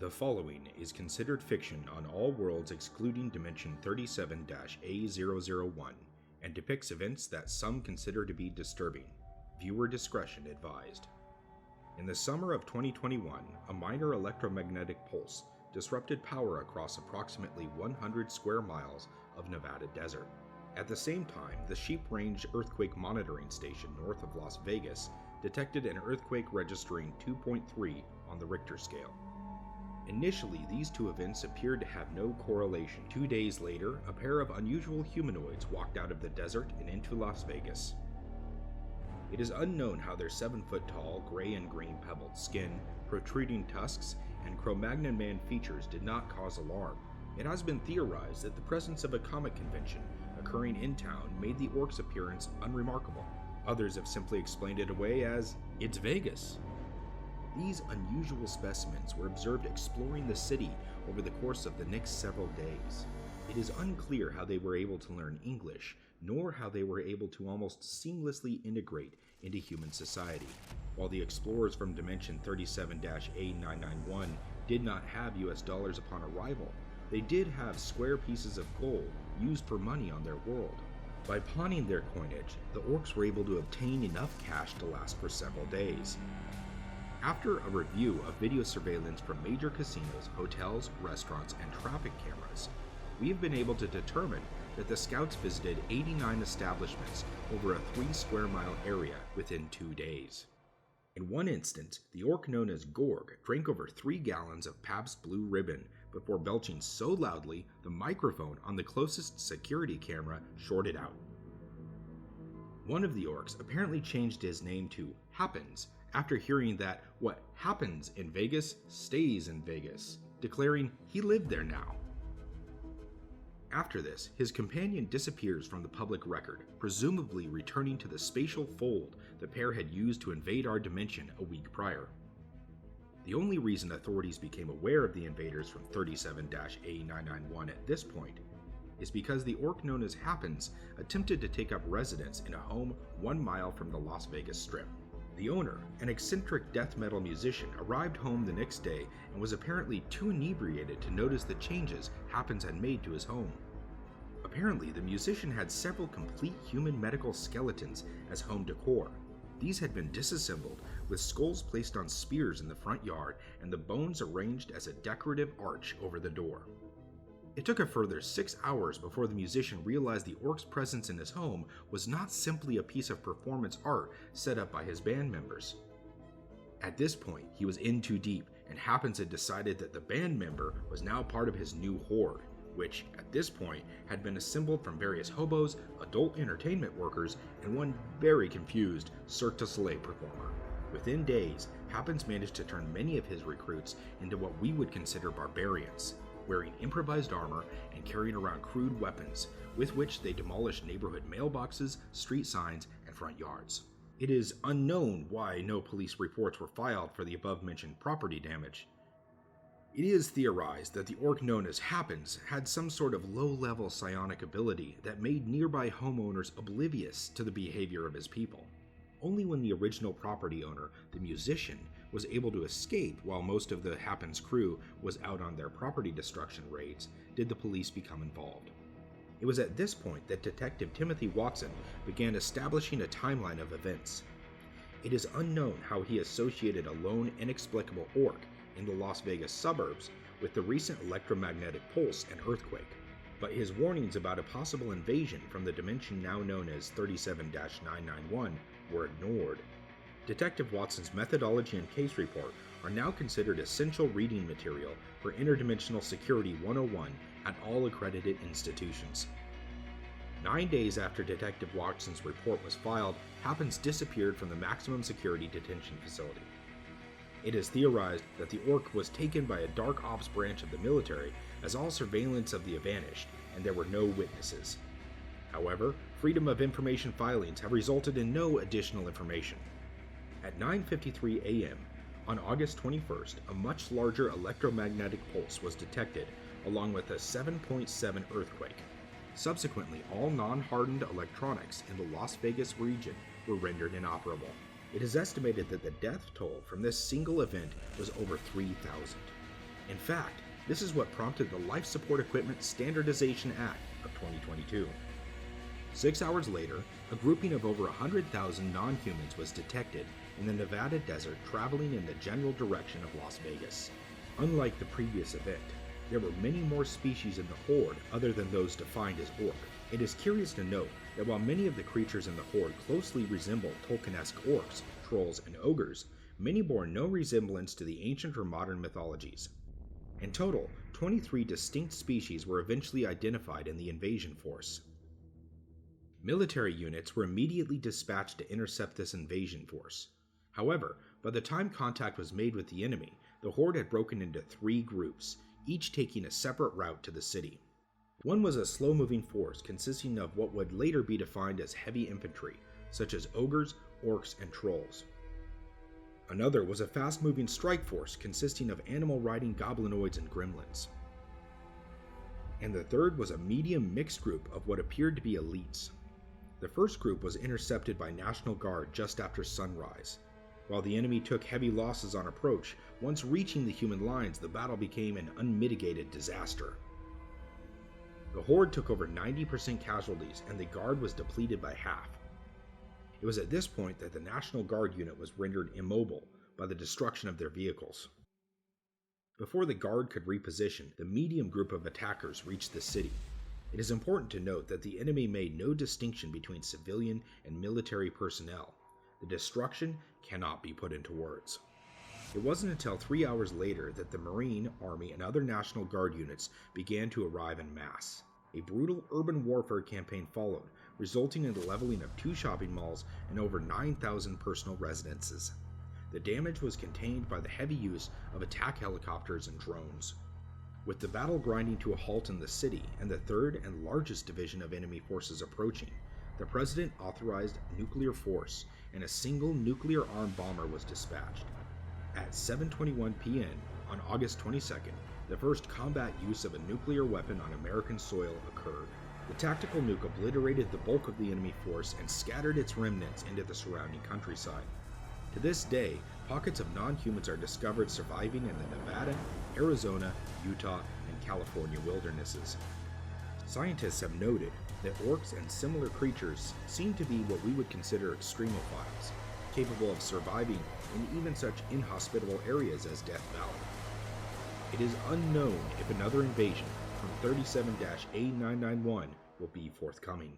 The following is considered fiction on all worlds excluding Dimension 37-A001 and depicts events that some consider to be disturbing. Viewer discretion advised. In the summer of 2021, a minor electromagnetic pulse disrupted power across approximately 100 square miles of Nevada desert. At the same time, the Sheep Range Earthquake Monitoring Station north of Las Vegas detected an earthquake registering 2.3 on the Richter scale. Initially, these two events appeared to have no correlation. 2 days later, a pair of unusual humanoids walked out of the desert and into Las Vegas. It is unknown how their 7-foot-tall, gray and green pebbled skin, protruding tusks, and Cro-Magnon man features did not cause alarm. It has been theorized that the presence of a comic convention occurring in town made the Orcs' appearance unremarkable. Others have simply explained it away as, "It's Vegas." These unusual specimens were observed exploring the city over the course of the next several days. It is unclear how they were able to learn English, nor how they were able to almost seamlessly integrate into human society. While the explorers from Dimension 37-A991 did not have US dollars upon arrival, they did have square pieces of gold used for money on their world. By pawning their coinage, the Orcs were able to obtain enough cash to last for several days. After a review of video surveillance from major casinos, hotels, restaurants, and traffic cameras, we have been able to determine that the scouts visited 89 establishments over a 3-square-mile area within 2 days. In one instance, the orc known as Gorg drank over 3 gallons of Pabst Blue Ribbon before belching so loudly the microphone on the closest security camera shorted out. One of the orcs apparently changed his name to Happens after hearing that what happens in Vegas stays in Vegas, declaring he lived there now. After this, his companion disappears from the public record, presumably returning to the spatial fold the pair had used to invade our dimension a week prior. The only reason authorities became aware of the invaders from 37-A991 at this point is because the orc known as Happens attempted to take up residence in a home 1 mile from the Las Vegas Strip. The owner, an eccentric death metal musician, arrived home the next day and was apparently too inebriated to notice the changes Happens had made to his home. Apparently, the musician had several complete human medical skeletons as home decor. These had been disassembled, with skulls placed on spears in the front yard and the bones arranged as a decorative arch over the door. It took a further 6 hours before the musician realized the orc's presence in his home was not simply a piece of performance art set up by his band members. At this point, he was in too deep, and Happens had decided that the band member was now part of his new hoard, which, at this point, had been assembled from various hobos, adult entertainment workers, and one very confused Cirque du Soleil performer. Within days, Happens managed to turn many of his recruits into what we would consider barbarians, wearing improvised armor and carrying around crude weapons, with which they demolished neighborhood mailboxes, street signs, and front yards. It is unknown why no police reports were filed for the above-mentioned property damage. It is theorized that the orc known as Happens had some sort of low-level psionic ability that made nearby homeowners oblivious to the behavior of his people. Only when the original property owner, the musician, was able to escape while most of the Happens crew was out on their property destruction raids did the police become involved. It was at this point that Detective Timothy Watson began establishing a timeline of events. It is unknown how he associated a lone, inexplicable orc in the Las Vegas suburbs with the recent electromagnetic pulse and earthquake, but his warnings about a possible invasion from the dimension now known as 37-991 were ignored. Detective Watson's methodology and case report are now considered essential reading material for Interdimensional Security 101 at all accredited institutions. 9 days after Detective Watson's report was filed, Happens disappeared from the maximum security detention facility. It is theorized that the orc was taken by a dark ops branch of the military, as all surveillance of the vanished and there were no witnesses. However, Freedom of Information filings have resulted in no additional information. At 9:53 a.m. on August 21st, a much larger electromagnetic pulse was detected, along with a 7.7 earthquake. Subsequently, all non-hardened electronics in the Las Vegas region were rendered inoperable. It is estimated that the death toll from this single event was over 3,000. In fact, this is what prompted the Life Support Equipment Standardization Act of 2022. 6 hours later, a grouping of over 100,000 non-humans was detected in the Nevada desert traveling in the general direction of Las Vegas. Unlike the previous event, there were many more species in the Horde other than those defined as Orc. It is curious to note that while many of the creatures in the Horde closely resemble Tolkien-esque orcs, trolls, and ogres, many bore no resemblance to the ancient or modern mythologies. In total, 23 distinct species were eventually identified in the invasion force. Military units were immediately dispatched to intercept this invasion force. However, by the time contact was made with the enemy, the Horde had broken into 3 groups, each taking a separate route to the city. One was a slow-moving force consisting of what would later be defined as heavy infantry, such as ogres, orcs, and trolls. Another was a fast-moving strike force consisting of animal-riding goblinoids and gremlins. And the third was a medium mixed group of what appeared to be elites. The first group was intercepted by National Guard just after sunrise. While the enemy took heavy losses on approach, once reaching the human lines, the battle became an unmitigated disaster. The Horde took over 90% casualties, and the Guard was depleted by half. It was at this point that the National Guard unit was rendered immobile by the destruction of their vehicles. Before the Guard could reposition, the medium group of attackers reached the city. It is important to note that the enemy made no distinction between civilian and military personnel. The destruction cannot be put into words. It wasn't until 3 hours later that the Marine, Army, and other National Guard units began to arrive en masse. A brutal urban warfare campaign followed, resulting in the leveling of 2 shopping malls and over 9,000 personal residences. The damage was contained by the heavy use of attack helicopters and drones. With the battle grinding to a halt in the city and the 3rd and largest division of enemy forces approaching, the President authorized nuclear force, and a single nuclear-armed bomber was dispatched. At 7:21 p.m. on August 22nd, the first combat use of a nuclear weapon on American soil occurred. The tactical nuke obliterated the bulk of the enemy force and scattered its remnants into the surrounding countryside. To this day, pockets of non-humans are discovered surviving in the Nevada, Arizona, Utah, and California wildernesses. Scientists have noted that orcs and similar creatures seem to be what we would consider extremophiles, capable of surviving in even such inhospitable areas as Death Valley. It is unknown if another invasion from 37-A991 will be forthcoming.